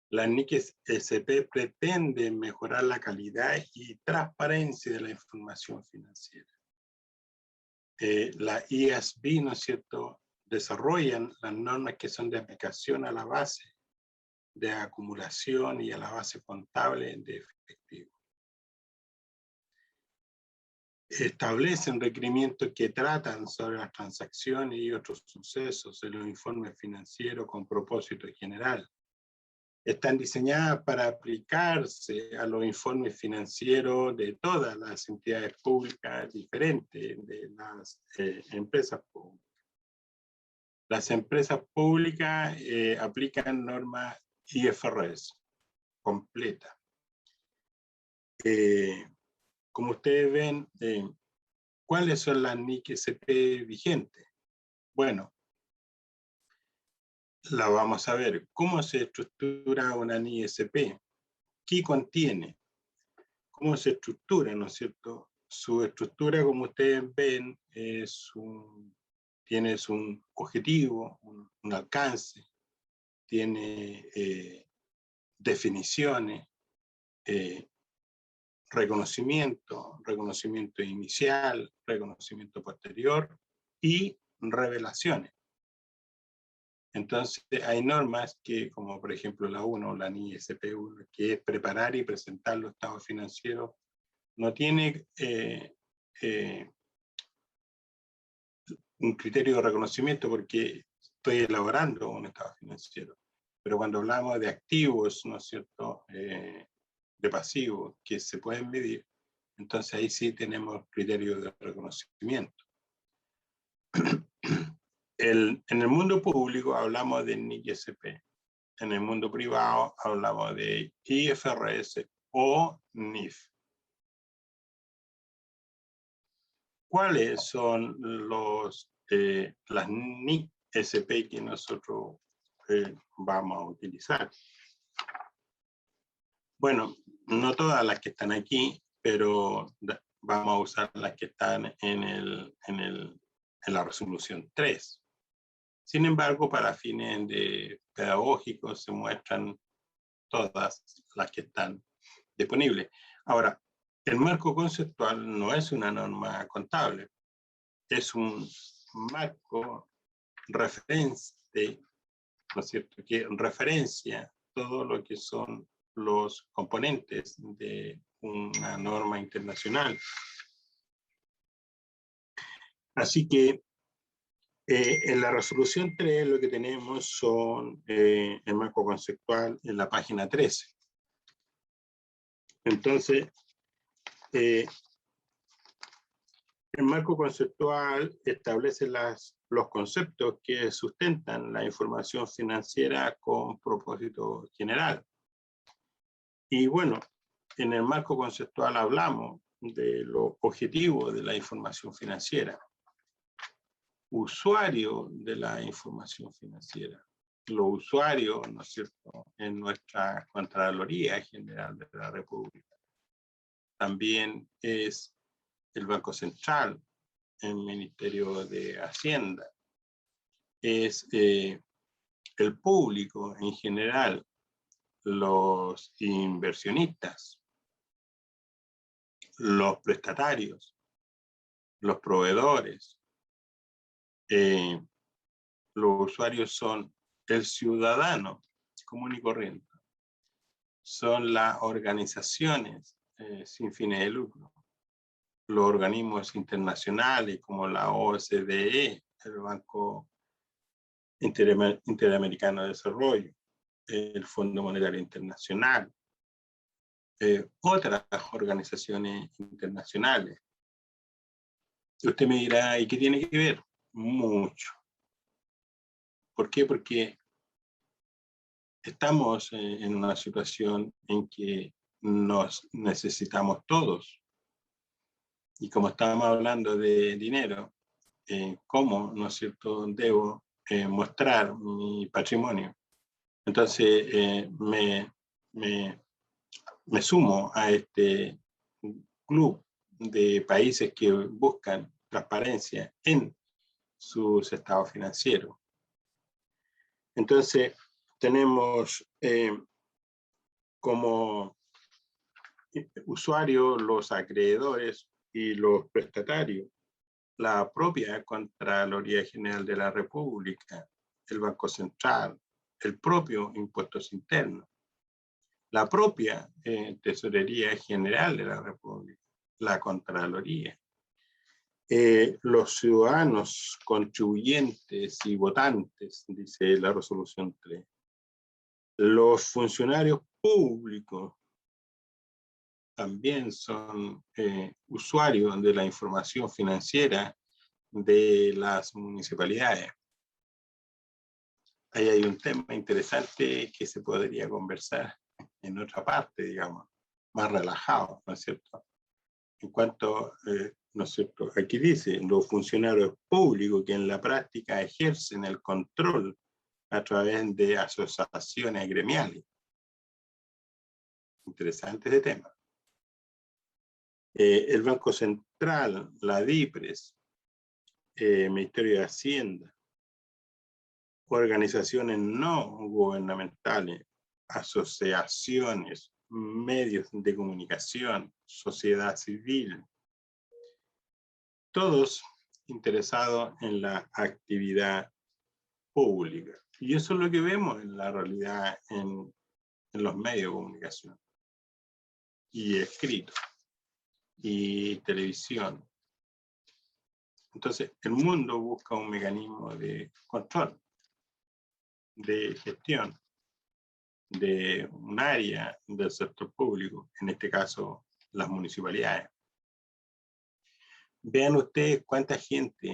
La NIC-SP pretende mejorar la calidad y transparencia de la información financiera. La IASB, ¿no es cierto?, desarrollan las normas que son de aplicación a la base de acumulación y a la base contable de efectivo. Establecen requerimientos que tratan sobre las transacciones y otros sucesos en los informes financieros con propósito general. Están diseñadas para aplicarse a los informes financieros de todas las entidades públicas diferentes de las empresas públicas. Las empresas públicas aplican normas IFRS completa. Como ustedes ven, ¿cuáles son las NIC-SP vigentes? Bueno, la vamos a ver. ¿Cómo se estructura una NIC-SP? ¿Qué contiene? ¿Cómo se estructura, no es cierto? Su estructura, como ustedes ven, tiene un objetivo, un alcance, tiene definiciones, reconocimiento inicial, reconocimiento posterior y revelaciones. Entonces hay normas que, como por ejemplo la 1, la NIC-SP1, que es preparar y presentar los estados financieros, no tiene un criterio de reconocimiento porque estoy elaborando un estado financiero. Pero cuando hablamos de activos, ¿no es cierto?, de pasivos que se pueden medir, entonces ahí sí tenemos criterios de reconocimiento. En el mundo público hablamos de NIC-SP. En el mundo privado hablamos de IFRS o NIF. ¿Cuáles son las NIC-SP que nosotros vamos a utilizar? Bueno, no todas las que están aquí, pero vamos a usar las que están en la resolución 3. Sin embargo, para fines pedagógicos se muestran todas las que están disponibles. Ahora, el marco conceptual no es una norma contable, es un marco referente, ¿no es cierto?, que referencia todo lo que son los componentes de una norma internacional. Así que en la resolución 3 lo que tenemos son el marco conceptual en la página 13. Entonces, el marco conceptual establece los conceptos que sustentan la información financiera con propósito general. Y bueno, en el marco conceptual hablamos de los objetivos de la información financiera, usuario de la información financiera, los usuarios, ¿no es cierto?, en nuestra Contraloría General de la República. También es el Banco Central, el Ministerio de Hacienda, es el público en general, los inversionistas, los prestatarios, los proveedores. Los usuarios son el ciudadano común y corriente, son las organizaciones sin fines de lucro, los organismos internacionales como la OCDE, el Banco Interamericano de Desarrollo, el Fondo Monetario Internacional, otras organizaciones internacionales. Y usted me dirá, ¿y qué tiene que ver? Mucho. ¿Por qué? Porque estamos en una situación en que nos necesitamos todos. Y como estamos hablando de dinero, ¿cómo, no es cierto?, debo mostrar mi patrimonio? Entonces me sumo a este club de países que buscan transparencia en sus estados financieros. Entonces, tenemos como usuarios los acreedores y los prestatarios, la propia Contraloría General de la República, el Banco Central, el propio Impuestos Internos, la propia Tesorería General de la República, la Contraloría, los ciudadanos, contribuyentes y votantes, dice la resolución 3, los funcionarios públicos también son usuarios de la información financiera de las municipalidades. Ahí hay un tema interesante que se podría conversar en otra parte, digamos, más relajado, ¿no es cierto? En cuanto, ¿no es cierto? Aquí dice, los funcionarios públicos que en la práctica ejercen el control a través de asociaciones gremiales. Interesante ese tema. El Banco Central, la DIPRES, Ministerio de Hacienda, organizaciones no gubernamentales, asociaciones, medios de comunicación, sociedad civil, todos interesados en la actividad pública. Y eso es lo que vemos en la realidad en los medios de comunicación y escrito y televisión. Entonces, el mundo busca un mecanismo de control, de gestión, de un área del sector público, en este caso las municipalidades. Vean ustedes cuánta gente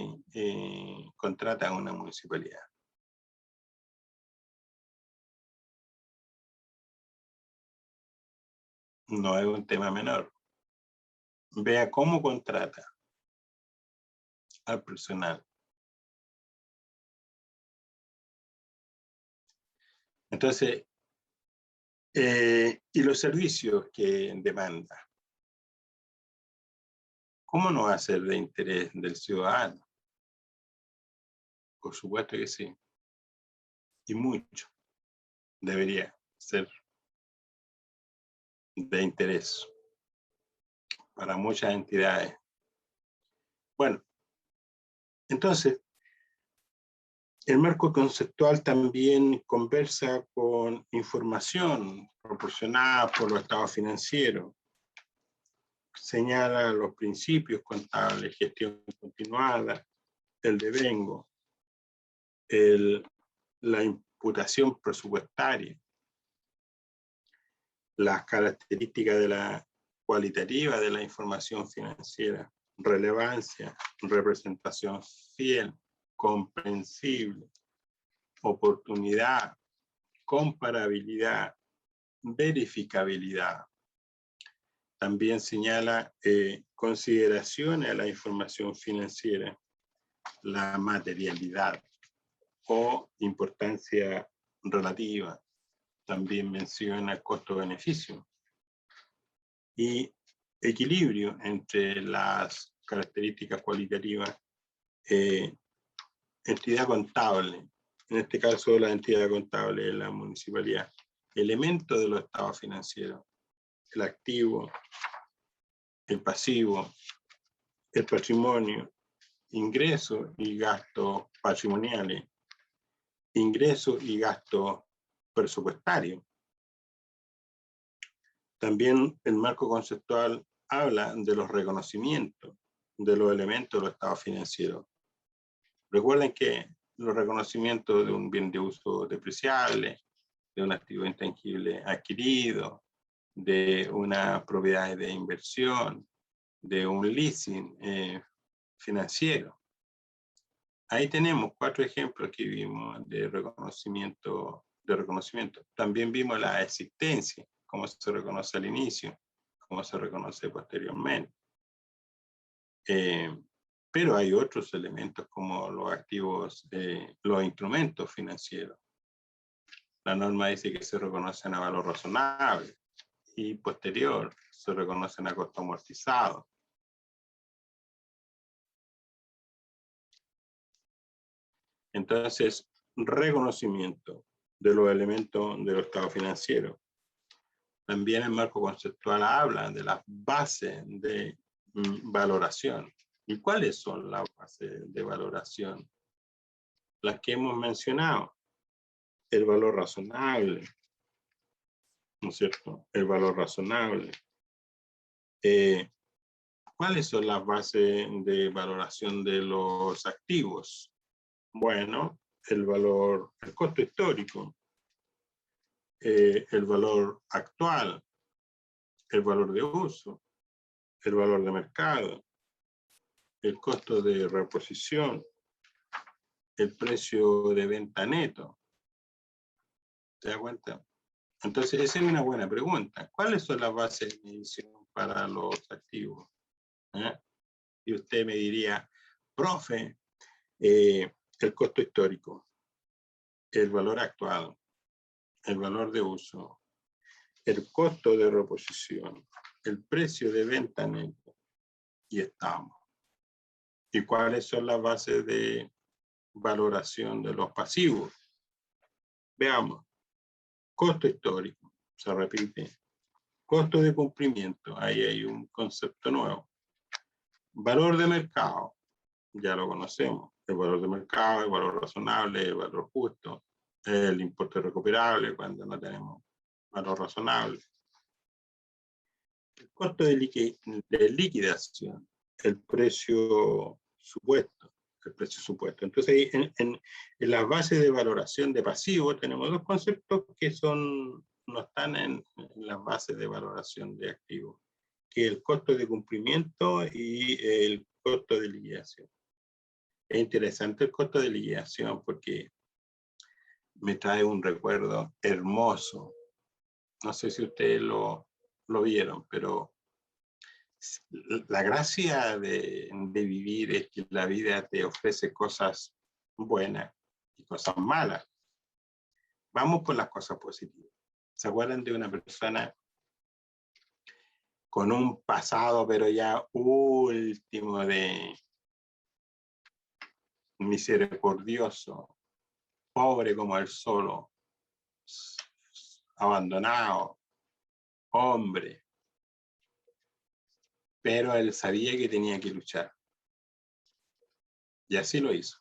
contrata a una municipalidad. No es un tema menor. Vea cómo contrata al personal. Entonces, y los servicios que demanda. ¿Cómo no va a ser de interés del ciudadano? Por supuesto que sí. Y mucho debería ser de interés para muchas entidades. Bueno, entonces, el marco conceptual también conversa con información proporcionada por los estados financieros. Señala los principios contables, gestión continuada, el devengo, la imputación presupuestaria, las características de la cualitativa de la información financiera, relevancia, representación fiel, comprensible, oportunidad, comparabilidad, verificabilidad. También señala consideraciones a la información financiera, la materialidad o importancia relativa. También menciona costo-beneficio y equilibrio entre las características cualitativas, entidad contable, en este caso la entidad contable de la municipalidad, elementos de los estados financieros, el activo, el pasivo, el patrimonio, ingresos y gastos patrimoniales, ingresos y gastos presupuestarios. También el marco conceptual habla de los reconocimientos de los elementos de los estados financieros. Recuerden que los reconocimientos de un bien de uso depreciable, de un activo intangible adquirido, de una propiedad de inversión, de un leasing financiero. Ahí tenemos 4 ejemplos que vimos de reconocimiento. También vimos la existencia, cómo se reconoce al inicio, cómo se reconoce posteriormente. Pero hay otros elementos como los activos, los instrumentos financieros. La norma dice que se reconocen a valor razonable y posterior se reconocen a costo amortizado. Entonces, reconocimiento de los elementos del estado financiero. También el marco conceptual habla de las bases de valoración. ¿Y cuáles son las bases de valoración? Las que hemos mencionado. El valor razonable, ¿no es cierto? El valor razonable. ¿Cuáles son las bases de valoración de los activos? Bueno, el costo histórico, el valor actual, el valor de uso, el valor de mercado, el costo de reposición, el precio de venta neto. ¿Te das cuenta? Entonces, esa es una buena pregunta. ¿Cuáles son las bases de medición para los activos? Y usted me diría, profe, el costo histórico, el valor actual, el valor de uso, el costo de reposición, el precio de venta neto, y estamos. ¿Y cuáles son las bases de valoración de los pasivos? Veamos. Costo histórico, se repite. Costo de cumplimiento, ahí hay un concepto nuevo. Valor de mercado, ya lo conocemos. El valor de mercado, el valor razonable, el valor justo, el importe recuperable cuando no tenemos valor razonable. El costo de liquidación, el precio supuesto. Entonces, en las bases de valoración de pasivos tenemos dos conceptos que no están en las bases de valoración de activos, que es el costo de cumplimiento y el costo de liquidación. Es interesante el costo de liquidación porque me trae un recuerdo hermoso. No sé si ustedes lo vieron, pero la gracia de vivir es que la vida te ofrece cosas buenas y cosas malas. Vamos por las cosas positivas. ¿Se acuerdan de una persona con un pasado, pero ya último de misericordioso, pobre como él solo, abandonado, hombre? Pero él sabía que tenía que luchar. Y así lo hizo.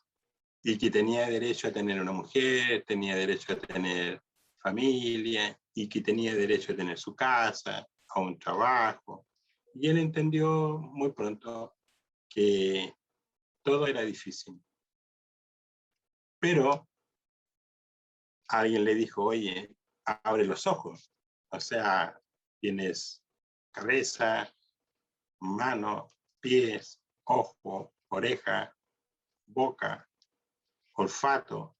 Y que tenía derecho a tener una mujer, tenía derecho a tener familia, y que tenía derecho a tener su casa, a un trabajo. Y él entendió muy pronto que todo era difícil. Pero alguien le dijo, oye, abre los ojos. O sea, tienes cabeza, mano, pies, ojo, oreja, boca, olfato,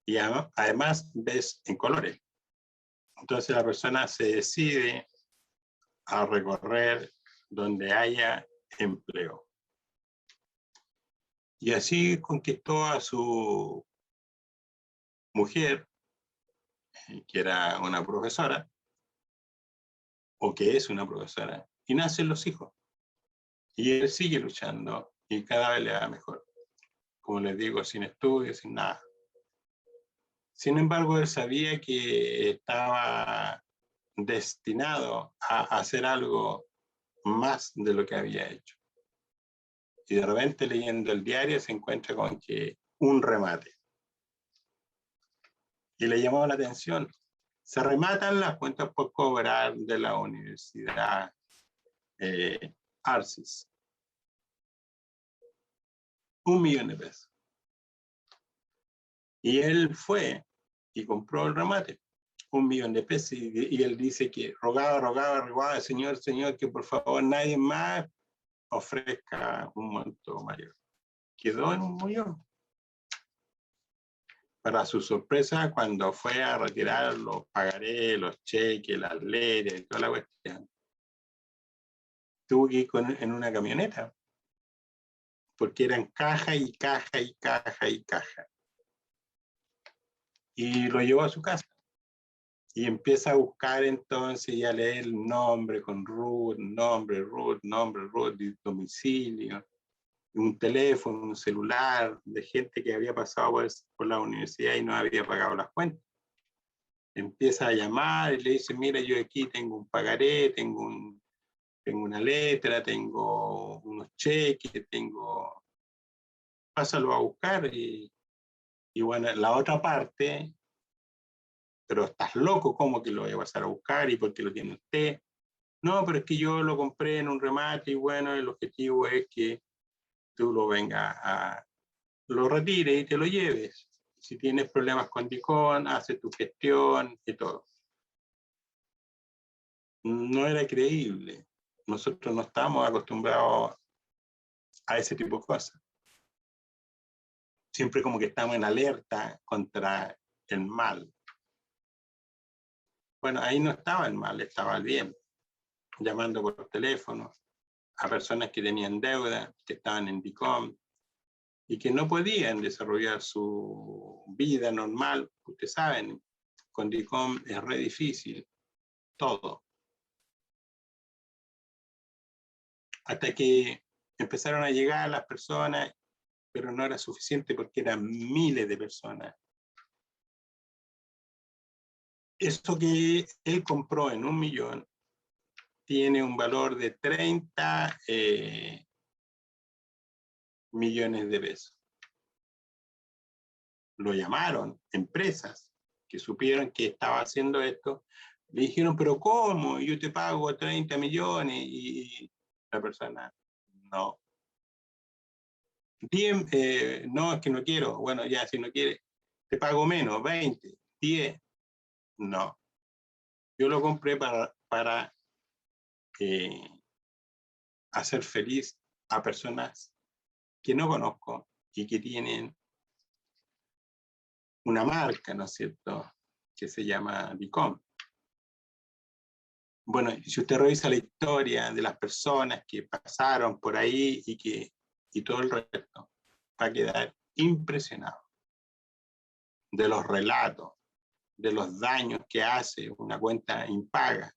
y además ves en colores. Entonces la persona se decide a recorrer donde haya empleo. Y así conquistó a su mujer, que era una profesora, o que es una profesora, y nacen los hijos. Y él sigue luchando y cada vez le va mejor. Como les digo, sin estudios, sin nada. Sin embargo, él sabía que estaba destinado a hacer algo más de lo que había hecho. Y de repente, leyendo el diario, se encuentra con que un remate. Y le llamó la atención. Se rematan las cuentas por cobrar de la Universidad Arcis. 1 millón de pesos. Y él fue y compró el remate. 1 millón de pesos. Y él dice que rogaba, señor, que por favor nadie más ofrezca un monto mayor. Quedó en 1 millón. Para su sorpresa, cuando fue a retirar los pagarés, los cheques, las letras y toda la cuestión, tuvo que ir en una camioneta, porque eran caja y caja y caja y caja. Y lo llevó a su casa. Y empieza a buscar entonces y a leer el nombre con Ruth, nombre Ruth, domicilio. un teléfono, un celular, de gente que había pasado por la universidad y no había pagado las cuentas. Empieza a llamar y le dice, mira, yo aquí tengo un pagaré, tengo una letra, tengo unos cheques, pásalo a buscar. Y bueno, la otra parte, pero estás loco, ¿cómo que lo voy a pasar a buscar? ¿Y por qué lo tiene usted? No, pero es que yo lo compré en un remate y bueno, el objetivo es que tú lo retires y te lo lleves. Si tienes problemas con Dicom, haces tu gestión y todo. No era creíble. Nosotros no estamos acostumbrados a ese tipo de cosas. Siempre como que estamos en alerta contra el mal. Bueno, ahí no estaba el mal, estaba el bien. Llamando por teléfono a personas que tenían deuda, que estaban en Dicom y que no podían desarrollar su vida normal. Ustedes saben, con Dicom es re difícil todo. Hasta que empezaron a llegar las personas, pero no era suficiente porque eran miles de personas. Esto que él compró en 1 millón tiene un valor de 30 millones de pesos. Lo llamaron empresas que supieron que estaba haciendo esto, le dijeron, pero ¿cómo? Yo te pago 30 millones y la persona, no. Bien, no, es que no quiero. Bueno, ya, si no quiere, te pago menos, 20, 10. No. Yo lo compré para hacer feliz a personas que no conozco y que tienen una marca, ¿no es cierto?, que se llama Dicom. Bueno, si usted revisa la historia de las personas que pasaron por ahí y todo el resto, va a quedar impresionado de los relatos, de los daños que hace una cuenta impaga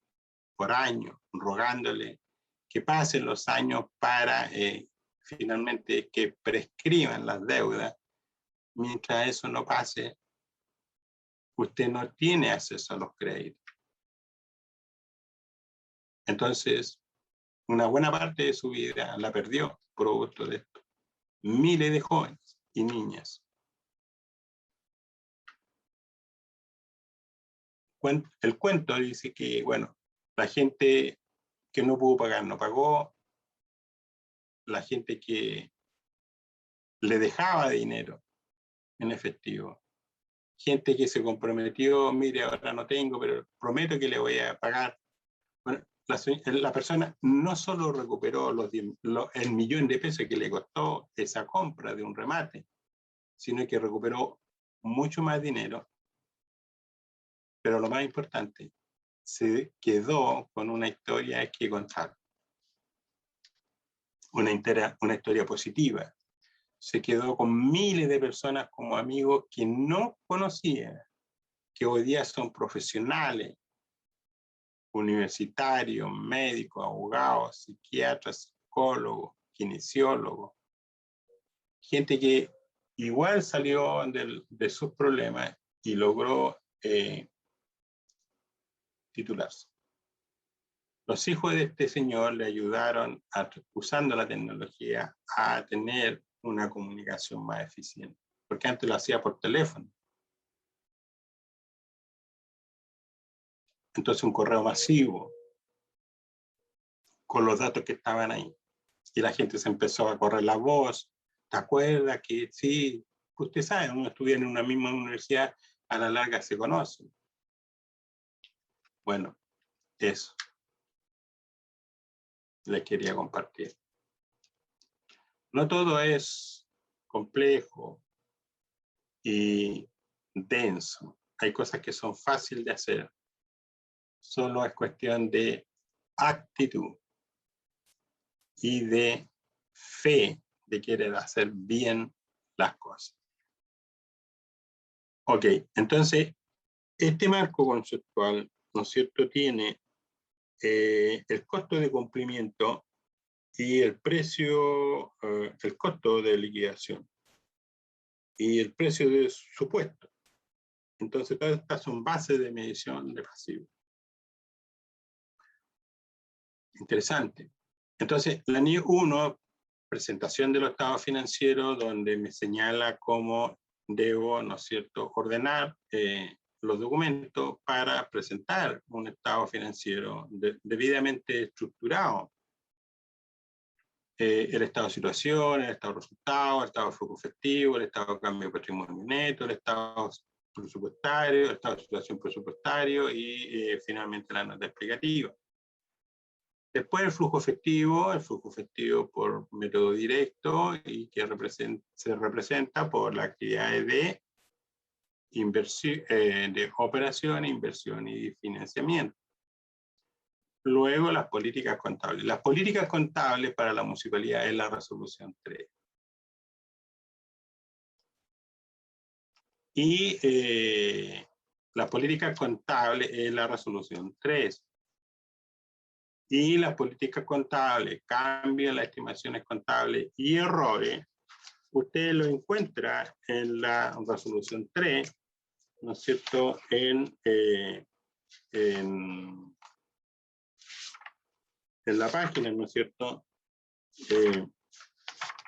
por año, rogándole que pasen los años para finalmente que prescriban las deudas. Mientras eso no pase, usted no tiene acceso a los créditos. Entonces, una buena parte de su vida la perdió producto de esto. Miles de jóvenes y niñas. El cuento dice que, bueno, la gente que no pudo pagar no pagó, la gente que le dejaba dinero en efectivo, gente que se comprometió, mire, ahora no tengo, pero prometo que le voy a pagar. Bueno, la persona no solo recuperó el millón de pesos que le costó esa compra de un remate, sino que recuperó mucho más dinero, pero lo más importante, se quedó con una historia que contar, una historia positiva. Se quedó con miles de personas como amigos que no conocía, que hoy día son profesionales, universitarios, médicos, abogados, psiquiatras, psicólogos, kinesiólogos, gente que igual salió de sus problemas y logró titularse. Los hijos de este señor le ayudaron, usando la tecnología, a tener una comunicación más eficiente, porque antes lo hacía por teléfono. Entonces un correo masivo, con los datos que estaban ahí. Y la gente se empezó a correr la voz. ¿Te acuerdas que sí? Usted sabe, uno estudia en una misma universidad, a la larga se conocen. Bueno, eso les quería compartir. No todo es complejo y denso. Hay cosas que son fáciles de hacer. Solo es cuestión de actitud y de fe de querer hacer bien las cosas. Ok, entonces, este marco conceptual, ¿no es cierto?, tiene el costo de cumplimiento y el precio, el costo de liquidación y el precio de supuesto. Entonces, todas estas son bases de medición de pasivos. Interesante. Entonces, la NIE 1, presentación de los estados financieros, donde me señala cómo debo, ¿no es cierto?, ordenar los documentos para presentar un estado financiero debidamente estructurado. El estado de situación, el estado de resultados, el estado de flujo efectivo, el estado de cambio de patrimonio neto, el estado presupuestario, el estado de situación presupuestario y finalmente la nota explicativa. Después el flujo efectivo por método directo y que se representa por la actividad de operación, inversión y financiamiento. Luego las políticas contables. Las políticas contables para la municipalidad es la resolución 3. Y las políticas contables es la resolución 3. Y las políticas contables, cambios, las estimaciones contables y errores, usted lo encuentra en la resolución 3, ¿no es cierto?, en la página, ¿no es cierto?,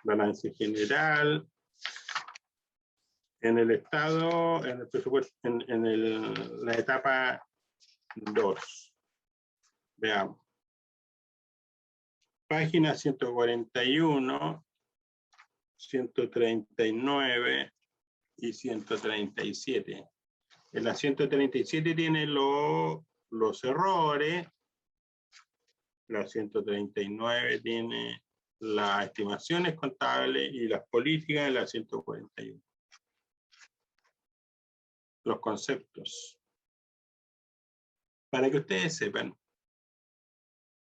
balance general, en el estado, en el presupuesto, la etapa 2. Veamos. Página 141, 139 y 137. En la 137 tiene los errores, la 139 tiene las estimaciones contables y las políticas de la 141. Los conceptos. Para que ustedes sepan,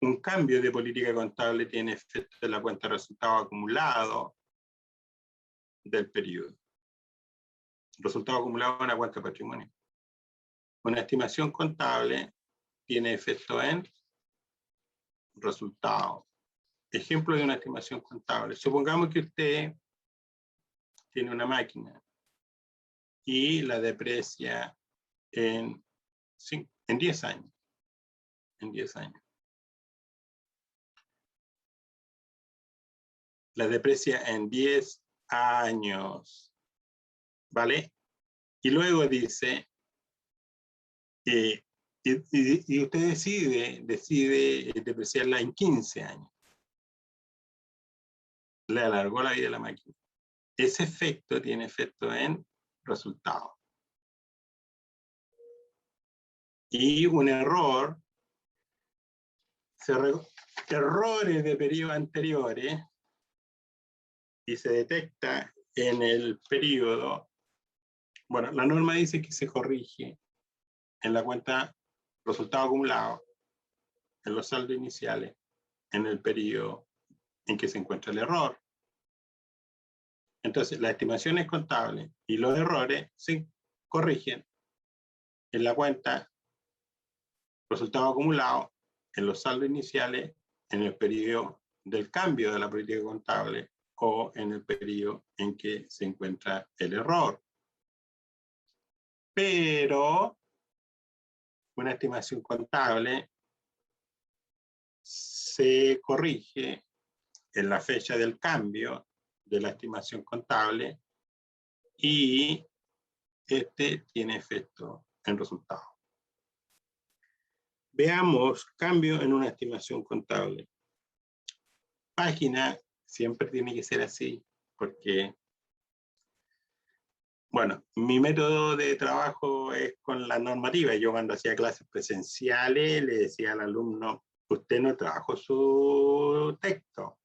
un cambio de política contable tiene efecto en la cuenta de resultados acumulados del periodo. Resultado acumulado en la cuenta de patrimonio. Una estimación contable tiene efecto en resultados. Ejemplo de una estimación contable. Supongamos que usted tiene una máquina y la deprecia en 10 años. En 10 años. La deprecia en 10 años. ¿Vale? Y luego dice, y usted decide depreciarla en 15 años. Le alargó la vida de la máquina. Ese efecto tiene efecto en resultados. Y un error, errores de periodos anteriores, y se detecta en el periodo. Bueno, la norma dice que se corrige en la cuenta resultado acumulado, en los saldos iniciales, en el periodo en que se encuentra el error. Entonces, las estimaciones contables y los errores se corrigen en la cuenta resultado acumulado, en los saldos iniciales, en el periodo del cambio de la política contable o en el periodo en que se encuentra el error. Pero una estimación contable se corrige en la fecha del cambio de la estimación contable y este tiene efecto en resultado. Veamos cambio en una estimación contable. Página siempre tiene que ser así, porque, bueno, mi método de trabajo es con la normativa. Yo cuando hacía clases presenciales le decía al alumno, usted no trabajó su texto.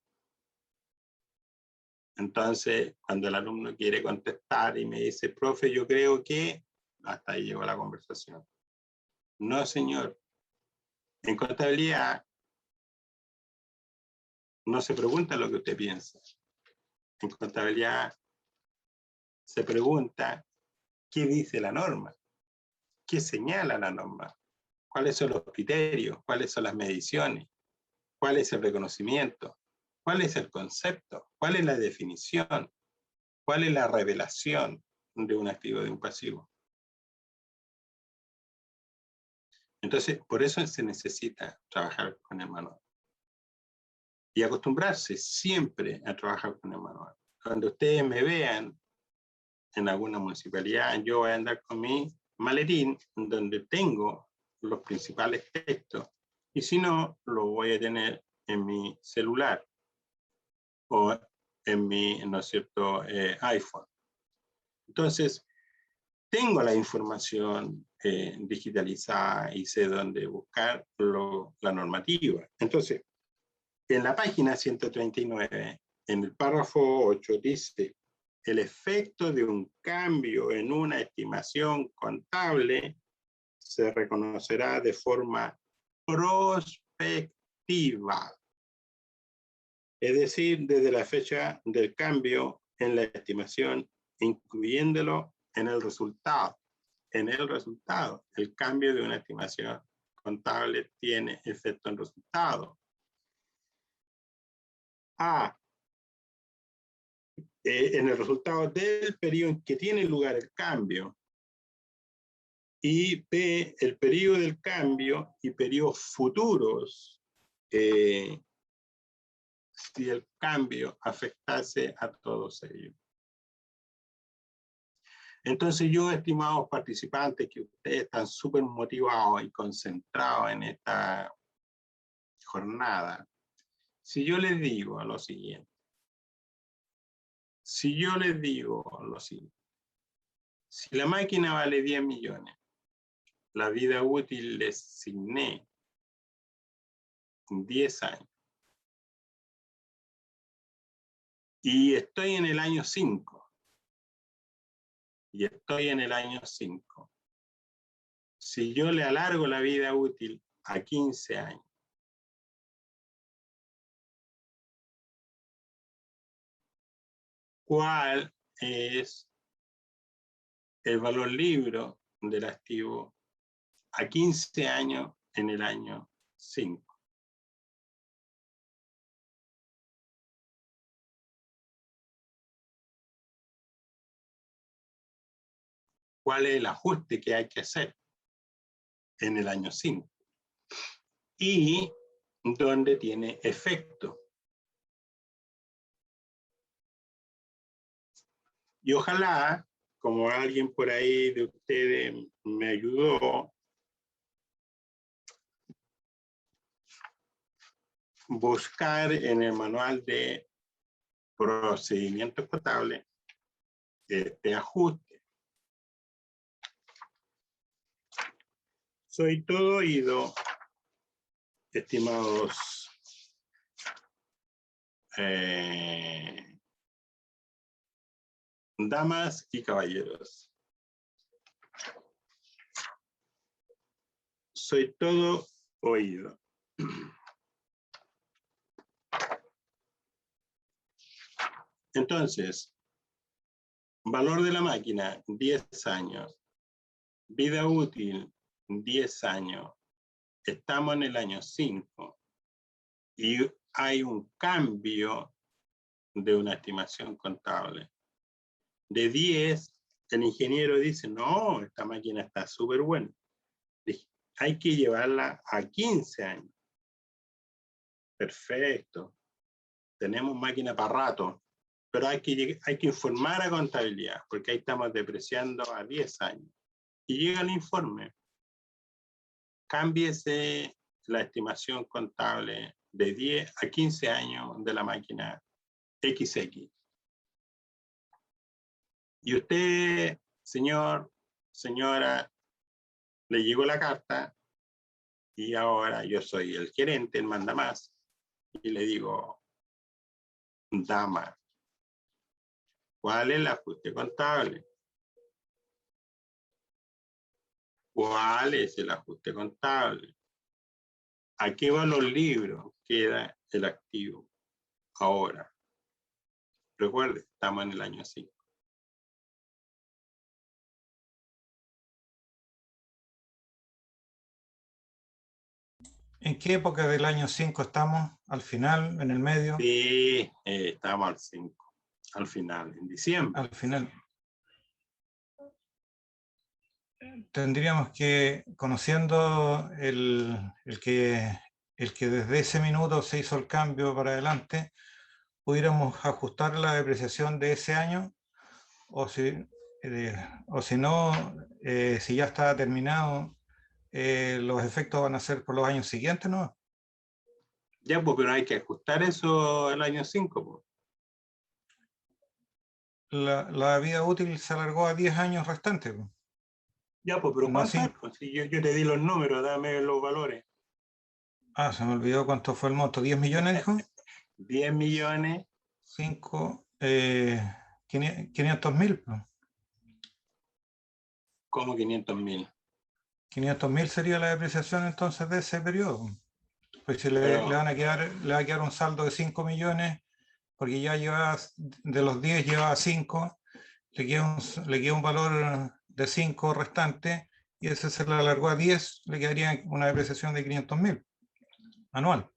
Entonces, cuando el alumno quiere contestar y me dice, profe, yo creo que, hasta ahí llegó la conversación. No, señor. En contabilidad no se pregunta lo que usted piensa. En contabilidad se pregunta qué dice la norma, qué señala la norma, cuáles son los criterios, cuáles son las mediciones, cuál es el reconocimiento. ¿Cuál es el concepto? ¿Cuál es la definición? ¿Cuál es la revelación de un activo, de un pasivo? Entonces, por eso se necesita trabajar con el manual. Y acostumbrarse siempre a trabajar con el manual. Cuando ustedes me vean en alguna municipalidad, yo voy a andar con mi maletín donde tengo los principales textos. Y si no, lo voy a tener en mi celular o en mi, ¿no es cierto?, iPhone. Entonces, tengo la información digitalizada y sé dónde buscar la normativa. Entonces, en la página 139, en el párrafo 8, dice: el efecto de un cambio en una estimación contable se reconocerá de forma prospectiva. Es decir, desde la fecha del cambio en la estimación, incluyéndolo en el resultado. En el resultado, el cambio de una estimación contable tiene efecto en resultado. A. En el resultado del periodo en que tiene lugar el cambio. Y B. El periodo del cambio y periodos futuros. Si el cambio afectase a todos ellos. Entonces yo, estimados participantes, que ustedes están súper motivados y concentrados en esta jornada, si yo les digo lo siguiente, si la máquina vale 10 millones, la vida útil le asigné 10 años, y estoy en el año 5, si yo le alargo la vida útil a 15 años, ¿cuál es el valor libre del activo a 15 años en el año 5? ¿Cuál es el ajuste que hay que hacer en el año 5? Y dónde tiene efecto. Y ojalá, como alguien por ahí de ustedes me ayudó, buscar en el manual de procedimientos contables este ajuste. Soy todo oído, estimados damas y caballeros. Soy todo oído. Entonces, valor de la máquina, 10 años. Vida útil, 10 años. Estamos en el año 5. Y hay un cambio de una estimación contable. De 10, el ingeniero dice, no, esta máquina está súper buena. Hay que llevarla a 15 años. Perfecto. Tenemos máquina para rato. Pero hay que informar a contabilidad, porque ahí estamos depreciando a 10 años. Y llega el informe. Cámbiese la estimación contable de 10 a 15 años de la máquina XX. Y usted, señor, señora, le llegó la carta y ahora yo soy el gerente, el mandamás, y le digo, dama, ¿cuál es el ajuste contable? ¿Cuál es el ajuste contable? ¿A qué valor libro queda el activo ahora? Recuerde, estamos en el año 5. ¿En qué época del año 5 estamos? ¿Al final? ¿En el medio? Sí, estamos al 5, al final, en diciembre. Al final. Tendríamos que, conociendo el que desde ese minuto se hizo el cambio para adelante, pudiéramos ajustar la depreciación de ese año, o si no, si ya está terminado, los efectos van a ser por los años siguientes, ¿no? Ya, pues, pero hay que ajustar eso al año 5, pues. La vida útil se alargó a 10 años restantes. Ya, pues, pero No ¿cuánto así. es? Pues, si yo te di los números, dame los valores. Ah, se me olvidó cuánto fue el monto. ¿10 millones, dijo? 10 millones. 5, 500.000. ¿Cómo 500.000? 500.000 sería la depreciación entonces de ese periodo. Pues si le va a quedar un saldo de 5 millones, porque ya lleva, de los 10 lleva 5, le queda un valor de 5 restante, y ese se le alargó a 10, le quedaría una depreciación de 500.000 anual,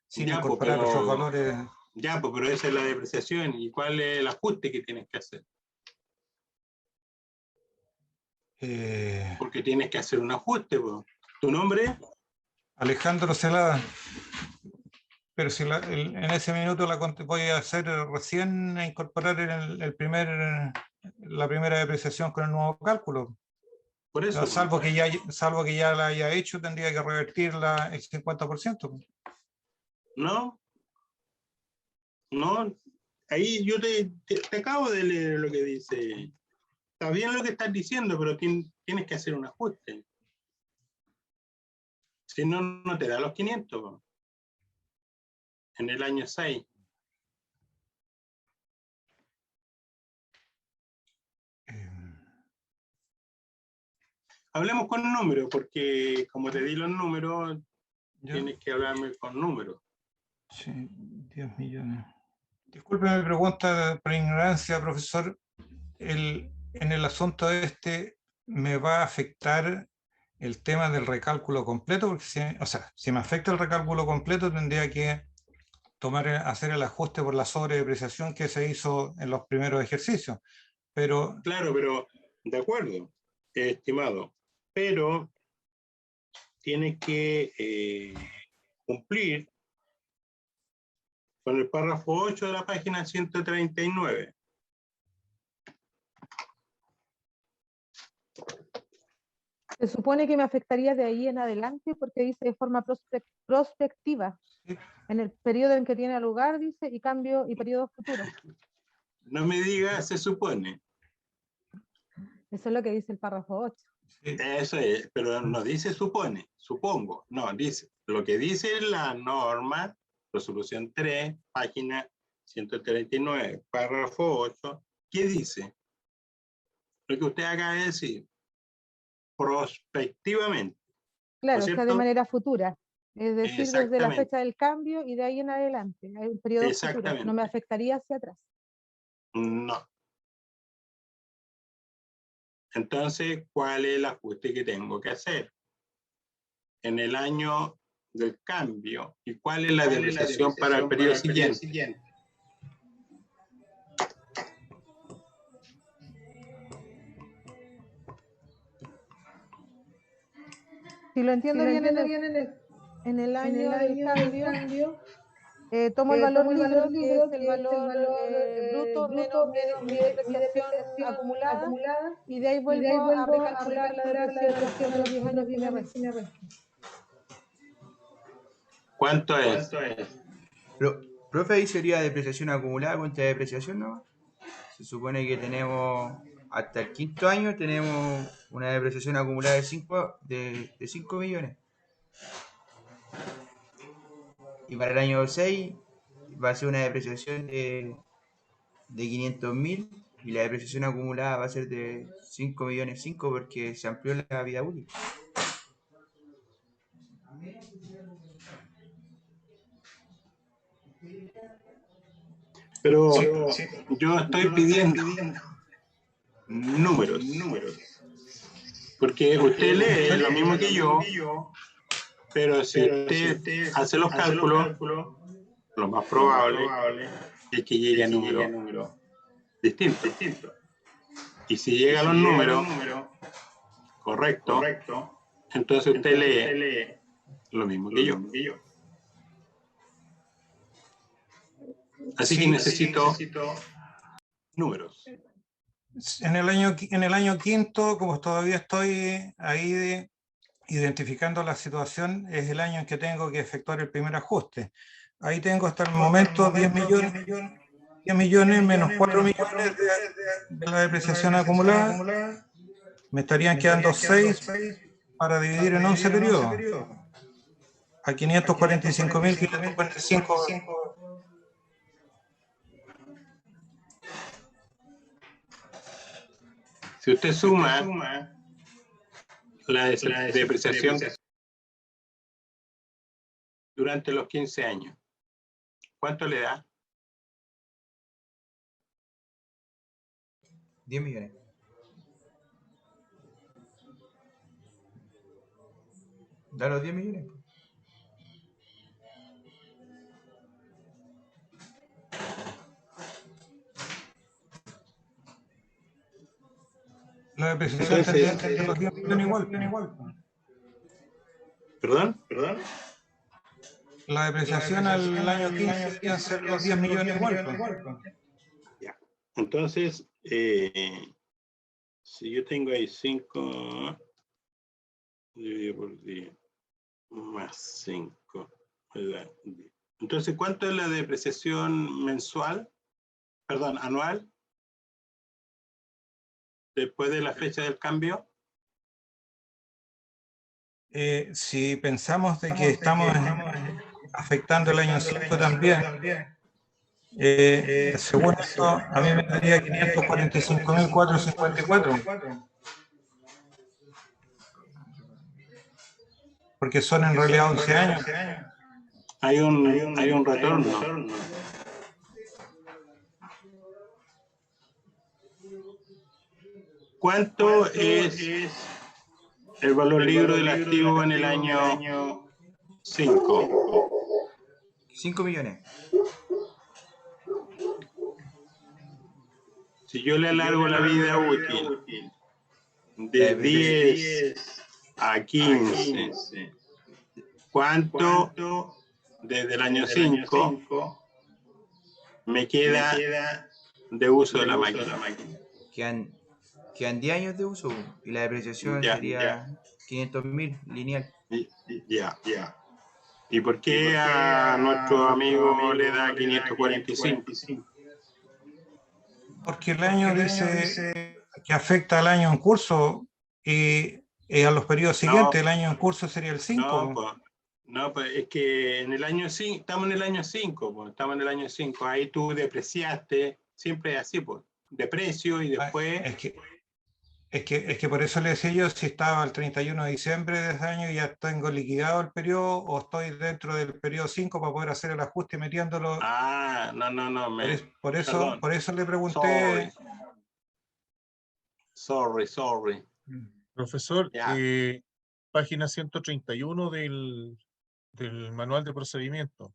sin Ya, pues, incorporar otros valores. Ya, pues, pero esa es la depreciación. ¿Y cuál es el ajuste que tienes que hacer? Porque tienes que hacer un ajuste, pues. ¿Tu nombre? Alejandro Celada. Pero si en ese minuto voy a hacer recién incorporar la primera depreciación con el nuevo cálculo. Por eso. Salvo que ya la haya hecho, tendría que revertir el 50%. No, no. Ahí yo te acabo de leer lo que dice. Está bien lo que estás diciendo, pero tienes que hacer un ajuste. Si no, no te da los 500, po, en el año 6. Hablemos con números, porque como te di los números, tienes que hablarme con números. Sí, 10 millones. Disculpe mi pregunta por ignorancia, profesor. En el asunto ¿me va a afectar el tema del recálculo completo? Porque si me afecta el recálculo completo, tendría que hacer el ajuste por la sobredepreciación que se hizo en los primeros ejercicios. Pero claro, pero de acuerdo, estimado, pero tienes que cumplir con el párrafo 8 de la página 139. Se supone que me afectaría de ahí en adelante porque dice de forma prospectiva, en el periodo en que tiene lugar, dice, y cambio y periodo futuro. No me digas, se supone. Eso es lo que dice el párrafo 8. Eso es, pero no dice supone, supongo. No, dice, lo que dice la norma, resolución 3, página 139, párrafo 8, ¿qué dice? Lo que usted acaba de decir, prospectivamente. Claro, ¿no es o sea, de cierto? manera futura. Es decir, desde la fecha del cambio y de ahí en adelante. Hay un periodo futuro. No me afectaría hacia atrás. No. Entonces, ¿cuál es el ajuste que tengo que hacer? En el año del cambio, ¿y cuál es la depreciación para el periodo siguiente? Si lo entiendo bien, en el año del cambio, tomo el valor libro, que es el valor bruto menos mi depreciación acumulada, y de ahí vuelvo a recalcular la depreciación de los 10 años que me restan. ¿Cuánto es? Profe, ahí sería depreciación acumulada contra depreciación, ¿no? Se supone que tenemos, hasta el quinto año, tenemos una depreciación acumulada de 5 millones. Y para el año 6 va a ser una depreciación de 500.000, y la depreciación acumulada va a ser de 5 millones 5 porque se amplió la vida útil. Pero yo estoy pidiendo números. Porque usted lee lo mismo que yo, Pero si usted hace los cálculos, lo más probable es que llegue a números distintos. Y si llega a los números correctos, entonces usted lee lo mismo que yo. Así que necesito números. En el año quinto, como todavía estoy ahí identificando la situación, es el año en que tengo que efectuar el primer ajuste. Ahí tengo hasta el momento 10 millones menos 4 millones de la depreciación acumulada. Me estarían quedando 6 para dividir en 11 periodos. A 545.545. Si usted suma la depreciación durante los 15 años, ¿cuánto le da? 10 millones. Da los 10 millones. La depreciación tendría que ser los 10 millones igual. ¿Perdón? La depreciación al año 15 deberían ser los 10 millones igual. Ya. Entonces, si yo tengo ahí 5 dividido por 10 más 5, ¿verdad? Entonces, ¿cuánto es la depreciación mensual? Perdón, anual, después de la fecha del cambio. Si pensamos de que estamos afectando el año 5 también, según esto, a mí me daría 545.454, porque son en realidad 11 años. Hay un retorno. ¿Cuánto es el valor líquido del activo en el año 5? 5 millones. Si yo le alargo la vida útil de 10 a 15, ¿cuánto desde el año 5 me queda de uso de la máquina? Quedan 10 años de uso y la depreciación sería 500.000 lineal. Ya. ¿Y por qué a nuestro amigo le da 545? Porque el año dice que afecta al año en curso y a los periodos siguientes, el año en curso sería el 5. No, pues es que en el año 5, estamos en el año 5, ahí tú depreciaste, siempre es así, pues, deprecio y después... Es que por eso le decía yo, si estaba el 31 de diciembre de ese año y ya tengo liquidado el periodo, o estoy dentro del periodo 5 para poder hacer el ajuste metiéndolo. No. Por eso le pregunté. Sorry. Profesor, página 131 del manual de procedimiento.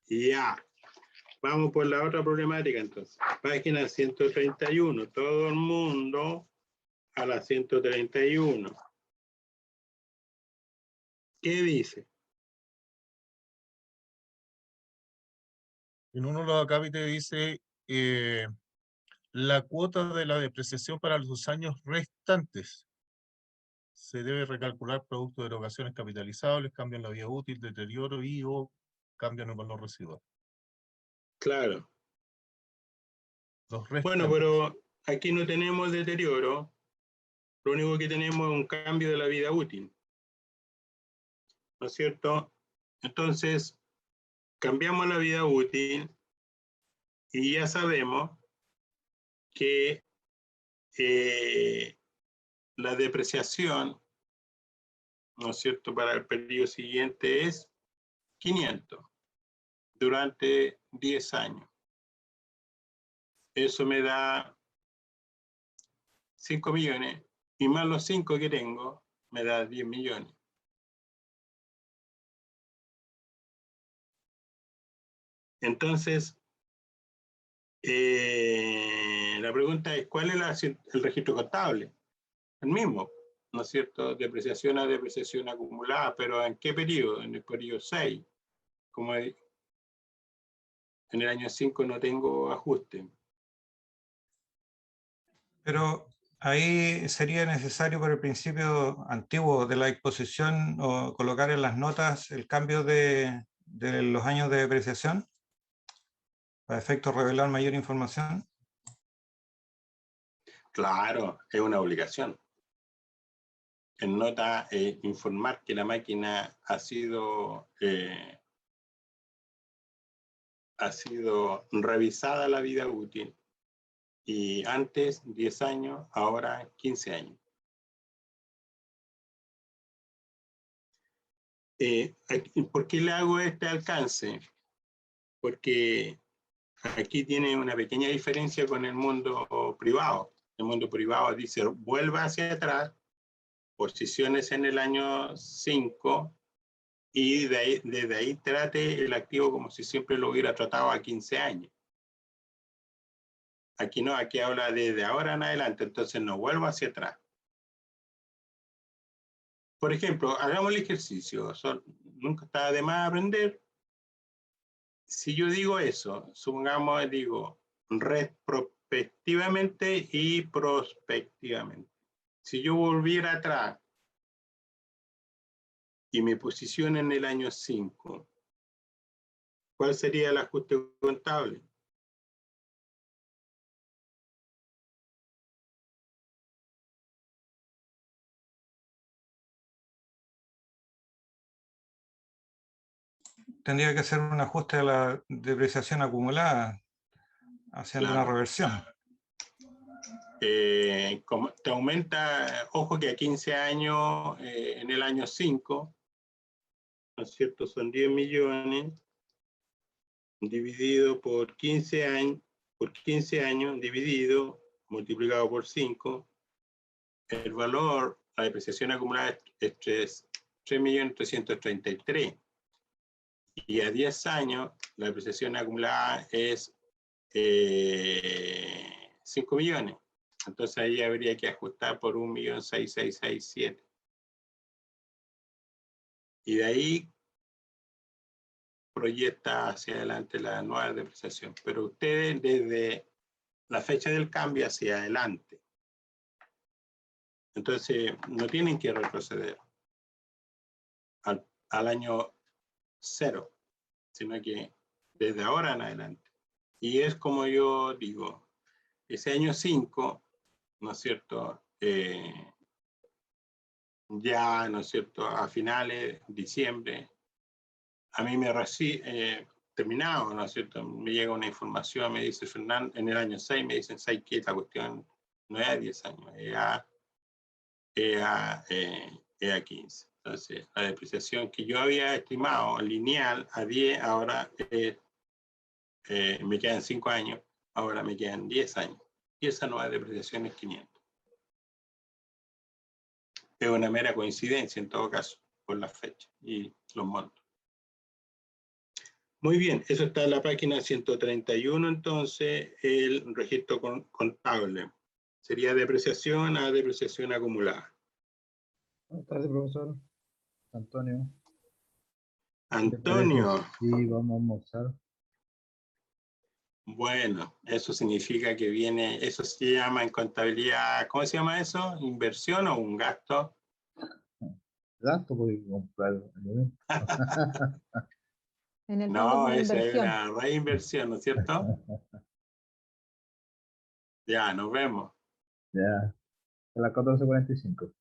Ya. Vamos por la otra problemática entonces. Página 131. Todo el mundo a la 131. ¿Qué dice? En uno de los acápites dice la cuota de la depreciación para los años restantes se debe recalcular producto de erogaciones capitalizables, cambio en la vida útil, deterioro y o cambio en el valor residual. Claro. Bueno, pero aquí no tenemos deterioro. Lo único que tenemos es un cambio de la vida útil. ¿No es cierto? Entonces, cambiamos la vida útil y ya sabemos que la depreciación, ¿no es cierto?, para el periodo siguiente es 500 durante 10 años. Eso me da 5 millones y más los 5 que tengo me da 10 millones. Entonces, la pregunta es, ¿cuál es el registro contable? El mismo, ¿no es cierto? Depreciación a depreciación acumulada, pero ¿en qué periodo? En el periodo 6. Como en el año 5 no tengo ajuste. Pero ahí sería necesario por el principio antiguo de la exposición o colocar en las notas el cambio de los años de depreciación para efectos revelar mayor información. Claro, es una obligación. En nota, informar que la máquina ha sido revisada la vida útil. Y antes 10 años, ahora 15 años. ¿Por qué le hago este alcance? Porque aquí tiene una pequeña diferencia con el mundo privado. El mundo privado dice, vuelva hacia atrás, posiciones en el año 5, y desde ahí trate el activo como si siempre lo hubiera tratado a 15 años. Aquí no, aquí habla desde ahora en adelante, entonces no vuelvo hacia atrás. Por ejemplo, hagamos el ejercicio, nunca está de más aprender. Si yo digo eso, supongamos, digo, retrospectivamente y prospectivamente. Si yo volviera atrás y me posiciono en el año 5, ¿cuál sería el ajuste contable? Tendría que hacer un ajuste de la depreciación acumulada, haciendo una reversión. Como te aumenta, ojo que a 15 años, en el año 5, ¿no es cierto? Son 10 millones dividido por 15 años, dividido, multiplicado por 5, el valor, la depreciación acumulada es 3.333.000. Y a 10 años, la depreciación acumulada es 5 millones. Entonces ahí habría que ajustar por 1.6667.000. Y de ahí proyecta hacia adelante la nueva depreciación. Pero ustedes desde la fecha del cambio hacia adelante. Entonces no tienen que retroceder al año 0, sino que desde ahora en adelante. Y es como yo digo, ese año 5, ¿no es cierto? Ya, ¿no es cierto? A finales de diciembre, a mí me terminado, ¿no es cierto? Me llega una información, me dice Fernando, en el año 6 me dicen, ¿sabes qué? La cuestión no es a 10 años, es a 15. Entonces, la depreciación que yo había estimado lineal a 10, ahora me quedan 5 años, ahora me quedan 10 años. Y esa nueva depreciación es 500. Es una mera coincidencia en todo caso, por la fecha y los montos. Muy bien, eso está en la página 131, entonces, el registro contable. Sería depreciación a depreciación acumulada. Buenas tardes, profesor. Antonio. Antonio. Sí, vamos a almorzar. Bueno, eso significa que viene, eso se llama en contabilidad, ¿cómo se llama eso? ¿Inversión o un gasto? Gasto porque comprar. En el fondo es No, una esa es inversión. una reinversión, ¿no es cierto? Ya, nos vemos. Ya, a las 14:45.